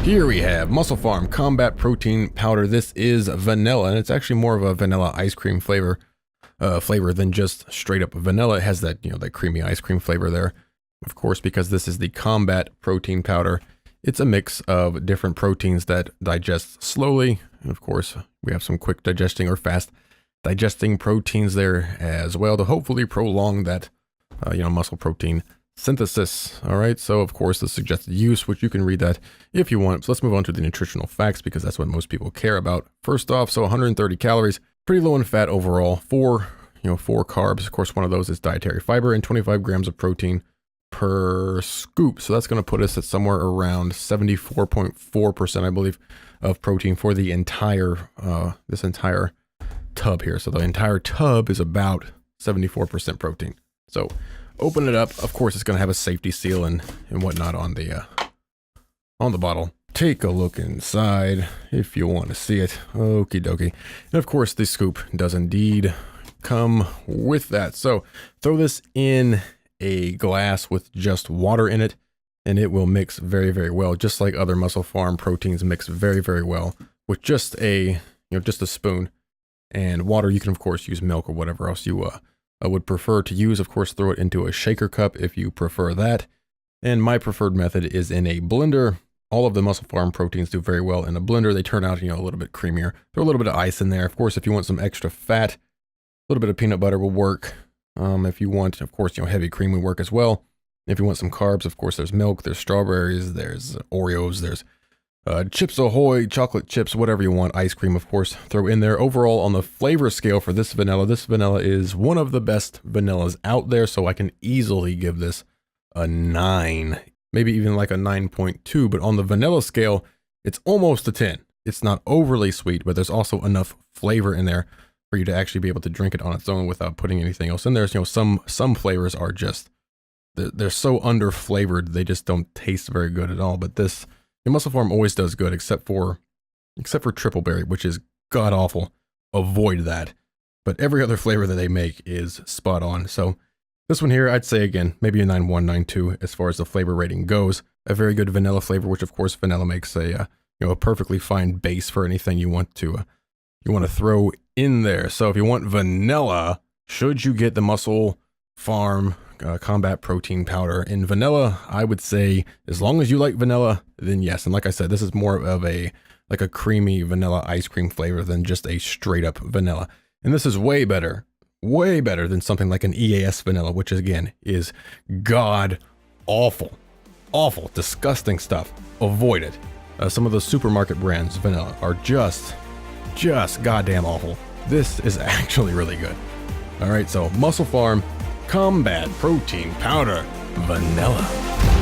Here we have MusclePharm Combat Protein Powder. This is vanilla, and it's actually more of a vanilla ice cream flavor than just straight up vanilla. It has that, that creamy ice cream flavor there. Of course, because this is the Combat Protein Powder, it's a mix of different proteins that digest slowly. And of course, we have some quick digesting or fast digesting proteins there as well to hopefully prolong that, muscle protein synthesis. All right, so of course the suggested use, which you can read that if you want. So let's move on to the nutritional facts because that's what most people care about. First off, so 130 calories, pretty low in fat overall. Four carbs. Of course, one of those is dietary fiber and 25 grams of protein per scoop. So that's going to put us at somewhere around 74.4%, I believe, of protein for the entire this entire tub here. So the entire tub is about 74% protein. So open it up. Of course, it's going to have a safety seal and whatnot on the bottle. Take a look inside if you want to see it. Okie dokie. And of course, the scoop does indeed come with that. So throw this in a glass with just water in it, and it will mix very, very well, just like other MusclePharm proteins mix very, very well with just a spoon and water. You can of course use milk or whatever else you would prefer to use. Of course, throw it into a shaker cup if you prefer that. And my preferred method is in a blender. All of the MusclePharm proteins do very well in a blender. They turn out, a little bit creamier. Throw a little bit of ice in there. Of course, if you want some extra fat, a little bit of peanut butter will work. If you want, of course, heavy cream would work as well. If you want some carbs, of course, there's milk, there's strawberries, there's Oreos, there's Chips Ahoy, chocolate chips, whatever you want, ice cream, of course, throw in there. Overall, on the flavor scale for this vanilla is one of the best vanillas out there, so I can easily give this a 9, maybe even like a 9.2, but on the vanilla scale, it's almost a 10. It's not overly sweet, but there's also enough flavor in there for you to actually be able to drink it on its own without putting anything else in there. So, some flavors are just, they're so under flavored, they just don't taste very good at all, but this MusclePharm always does good, except for triple berry, which is god awful. Avoid that. But every other flavor that they make is spot on. So this one here, I'd say again, maybe a 9.1, 9.2 as far as the flavor rating goes. A very good vanilla flavor, which of course vanilla makes a perfectly fine base for anything you want to throw in there. So if you want vanilla, should you get the MusclePharm Combat Protein Powder in vanilla? I would say as long as you like vanilla, then yes. And like I said, this is more of a creamy vanilla ice cream flavor than just a straight up vanilla. And this is way better than something like an EAS vanilla, which again is god awful, disgusting stuff. Avoid it. Some of the supermarket brands vanilla are just goddamn awful. This is actually really good. All right, so MusclePharm Combat Protein Powder Vanilla.